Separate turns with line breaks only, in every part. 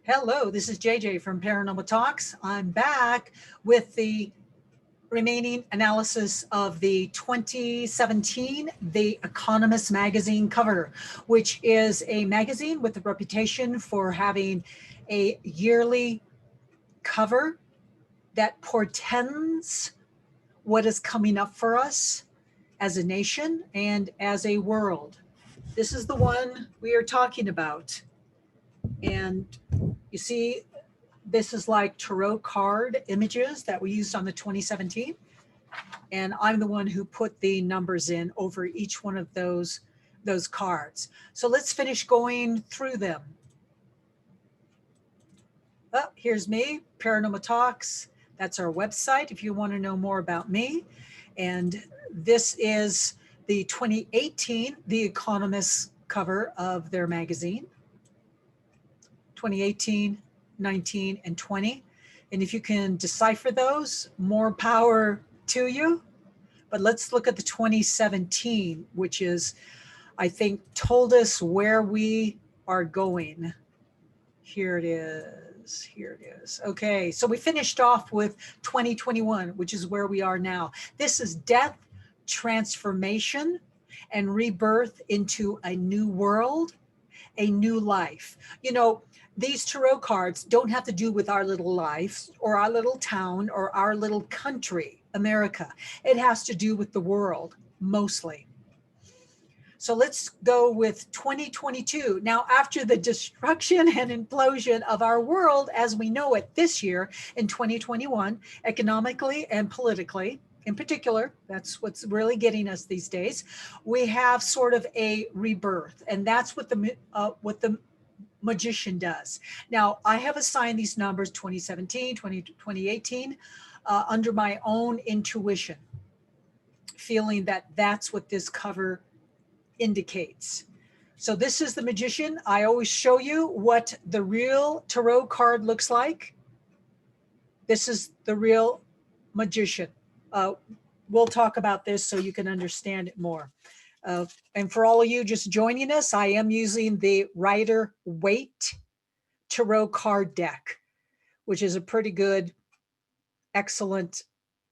Hello, this is JJ from Paranormal Talks. I'm back with the remaining analysis of the 2017 The Economist magazine cover, which is a magazine with a reputation for having a yearly cover that portends what is coming up for us as a nation and as a world. This is the one we are talking about. And you see, this is like tarot card images that we used on the 2017. And I'm the one who put the numbers in over each one of those cards. So let's finish going through them. Oh, here's me, Paranormal Talks. That's our website if you want to know more about me. And this is the 2018 The Economist cover of their magazine. 2018, 19, and 20. And if you can decipher those, more power to you. But let's look at the 2017, which is, I think, told us where we are going. Here it is. Here it is. Okay, so we finished off with 2021, which is where we are now. This is death, transformation, and rebirth into a new world, a new life. You know, these tarot cards don't have to do with our little life or our little town or our little country, America. It has to do with the world, mostly. So let's go with 2022. Now, after the destruction and implosion of our world as we know it this year in 2021, economically and politically, in particular, that's what's really getting us these days, we have sort of a rebirth. And that's what the magician does. Now, I have assigned these numbers 2017, 2018 under my own intuition, feeling that that's what this cover indicates. So this is the magician. I always show you what the real tarot card looks like. This is the real magician. We'll talk about this so you can understand it more. And for all of you just joining us, I am using the Rider-Waite Tarot card deck, which is a pretty good, excellent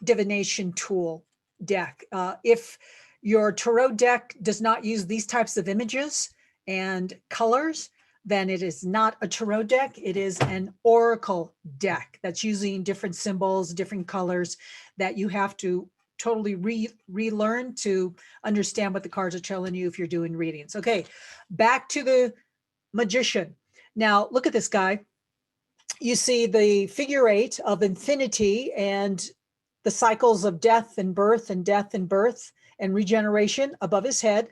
divination tool deck. If your tarot deck does not use these types of images and colors, then it is not a tarot deck. It is an oracle deck that's using different symbols, different colors that you have to totally relearn to understand what the cards are telling you if you're doing readings. Okay, back to the magician. Now, look at this guy. You see the figure 8 of infinity and the cycles of death and birth and death and birth and regeneration above his head.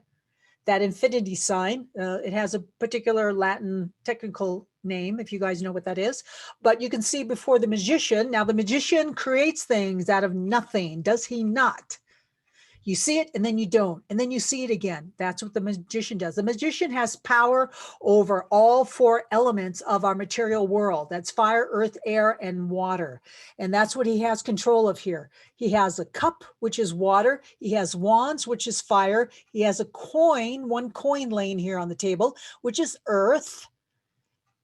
That infinity sign, it has a particular Latin technical name, if you guys know what that is. But you can see before the magician, now the magician creates things out of nothing, does he not? You see it and then you don't, and then you see it again. That's what the magician does. The magician has power over all 4 elements of our material world. That's fire, earth, air, and water. And that's what he has control of here. He has a cup, which is water. He has wands, which is fire. He has a coin, 1 coin laying here on the table, which is earth.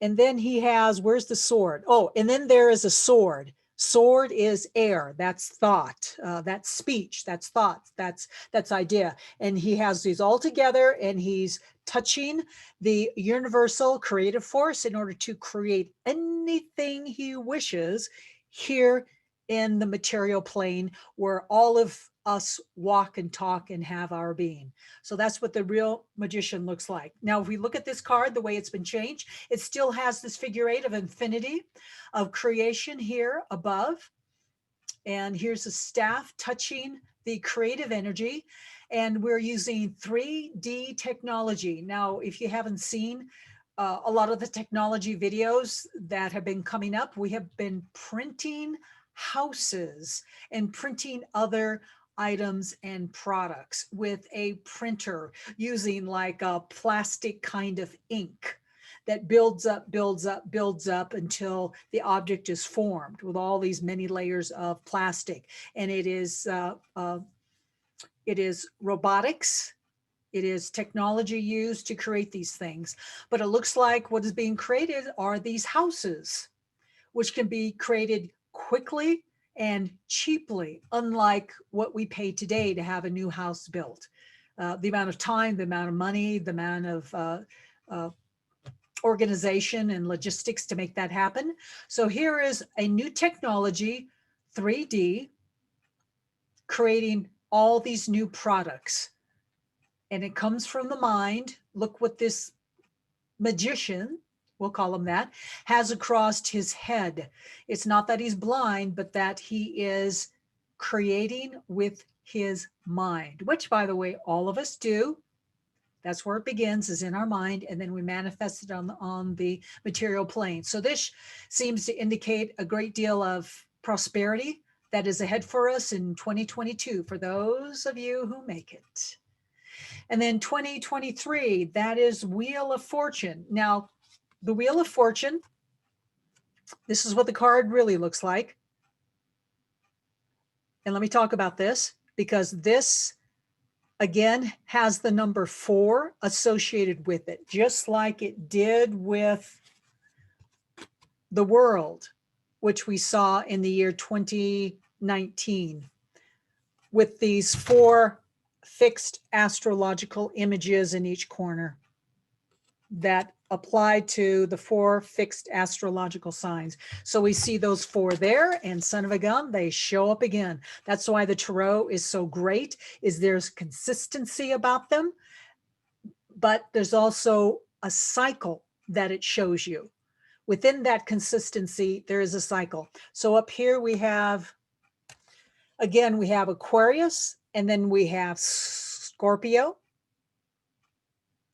And then he has, where's the sword? Oh, and then there is a sword. Sword is air. That's thought. That's speech. That's thought. That's idea. And he has these all together, and he's touching the universal creative force in order to create anything he wishes here in the material plane where all of us walk and talk and have our being. So that's what the real magician looks like. Now, if we look at this card, the way it's been changed, it still has this figure 8 of infinity, of creation here above. And here's a staff touching the creative energy. And we're using 3D technology. Now, if you haven't seen a lot of the technology videos that have been coming up, we have been printing houses and printing other items and products with a printer using like a plastic kind of ink that builds up, builds up, builds up until the object is formed with all these many layers of plastic. And it is robotics It is technology used to create these things. But it looks like what is being created are these houses, which can be created quickly and cheaply, unlike what we pay today to have a new house built. The amount of time, the amount of money, the amount of uh, organization and logistics to make that happen. So here is a new technology, 3D, creating all these new products. And it comes from the mind. Look what this magician, we'll call him that, has across his head. It's not that he's blind, but that he is creating with his mind, which, by the way, all of us do. That's where it begins, is in our mind, and then we manifest it on the material plane. So this seems to indicate a great deal of prosperity that is ahead for us in 2022 for those of you who make it. And then 2023, that is Wheel of Fortune. Now, the Wheel of Fortune, this is what the card really looks like. And let me talk about this, because this, again, has the number 4 associated with it, just like it did with the world, which we saw in the year 2019, with these 4 fixed astrological images in each corner that apply to the 4 fixed astrological signs. So we see those 4 there, and son of a gun, they show up again. That's why the tarot is so great, is there's consistency about them, but there's also a cycle that it shows you. Within that consistency, there is a cycle. So up here we have, again, we have Aquarius, and then we have Scorpio.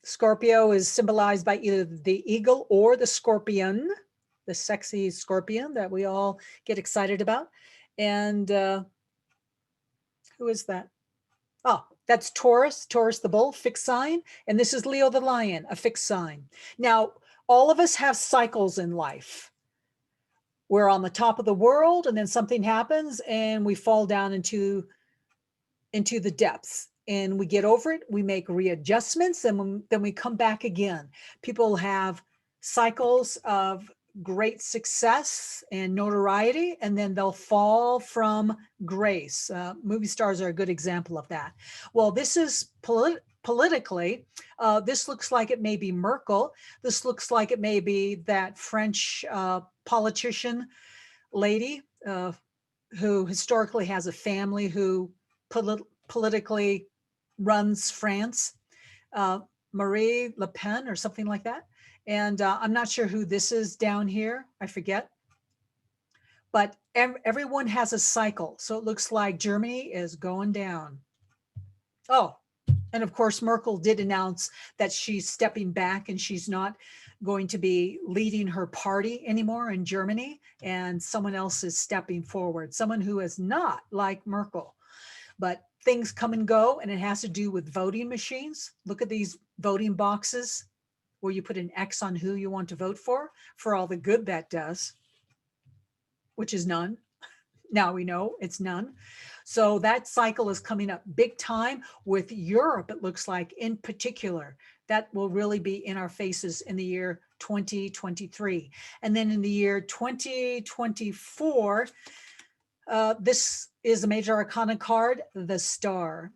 Scorpio is symbolized by either the eagle or the scorpion, the sexy scorpion that we all get excited about. And who is that? Oh, that's Taurus, Taurus the bull, fixed sign. And this is Leo the lion, a fixed sign. Now, all of us have cycles in life. We're on the top of the world, and then something happens and we fall down into the depths, and we get over it. We make readjustments, and then we come back again. People have cycles of great success and notoriety, and then they'll fall from grace. Movie stars are a good example of that. Well, this is politically, this looks like it may be Merkel. This looks like it may be that French politician lady who historically has a family who politically runs France, Marie Le Pen or something like that. And I'm not sure who this is down here. I forget. But everyone has a cycle. So it looks like Germany is going down. Oh, and of course, Merkel did announce that she's stepping back and she's not going to be leading her party anymore in Germany. And someone else is stepping forward, someone who is not like Merkel. But things come and go, and it has to do with voting machines. Look at these voting boxes where you put an X on who you want to vote for all the good that does, which is none. Now we know it's none. So that cycle is coming up big time with Europe, it looks like, in particular. That will really be in our faces in the year 2023. And then in the year 2024, this is a major arcana card, the star.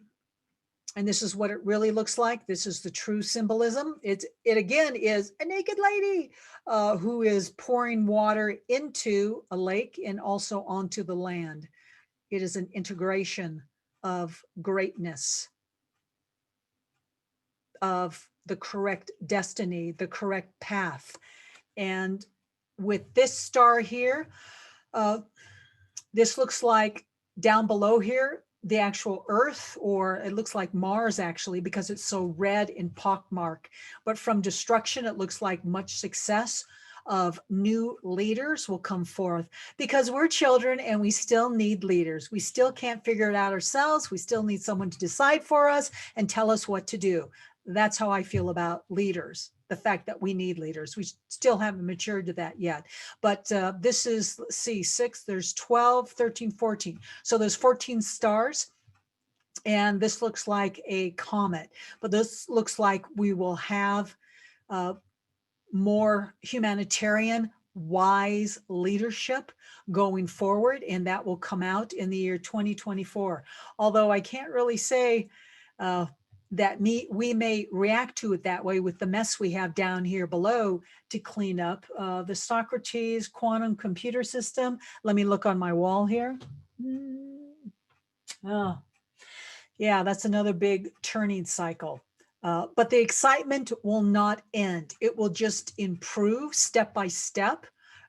And this is what it really looks like. This is the true symbolism. It again is a naked lady who is pouring water into a lake and also onto the land. It is an integration of greatness, of the correct destiny, the correct path. And with this star here, this looks like down below here, the actual Earth, or it looks like Mars actually, because it's so red and pockmarked. But from destruction, it looks like much success of new leaders will come forth, because we're children and we still need leaders. We still can't figure it out ourselves. We still need someone to decide for us and tell us what to do. That's how I feel about leaders. The fact that we need leaders. We still haven't matured to that yet. But this is, let's see, 6, there's 12, 13, 14. So there's 14 stars. And this looks like a comet, but this looks like we will have uh, more humanitarian, wise leadership going forward, and that will come out in the year 2024. Although I can't really say uh, that we may react to it that way with the mess we have down here below to clean up. The Socrates quantum computer system. Let me look on my wall here. Oh, yeah, that's another big turning cycle. But the excitement will not end. It will just improve step by step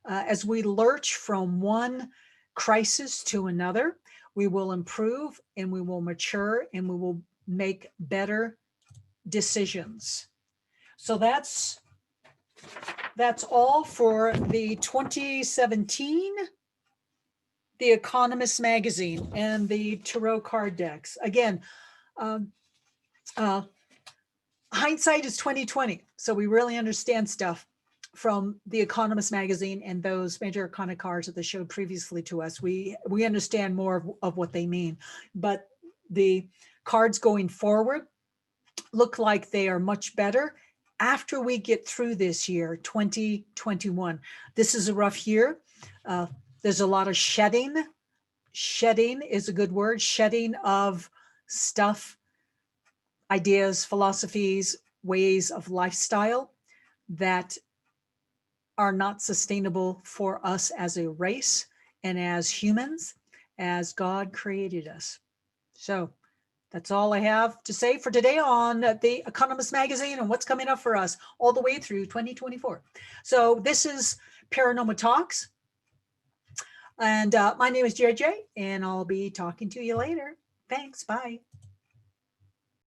as we lurch from one crisis to another. We will improve and we will mature and we will make better decisions. So that's all for the 2017 The Economist magazine and the tarot card decks. Again, um, uh, hindsight is 2020, so we really understand stuff from the Economist magazine and those major arcana cards that they showed previously to us. We understand more of what they mean, but the cards going forward look like they are much better after we get through this year, 2021. This is a rough year. There's a lot of shedding. Shedding is a good word. Shedding of stuff, ideas, philosophies, ways of lifestyle that are not sustainable for us as a race and as humans, as God created us. So that's all I have to say for today on the Economist magazine and what's coming up for us all the way through 2024. So this is Paranormal Talks. And my name is JJ, and I'll be talking to you later. Thanks. Bye.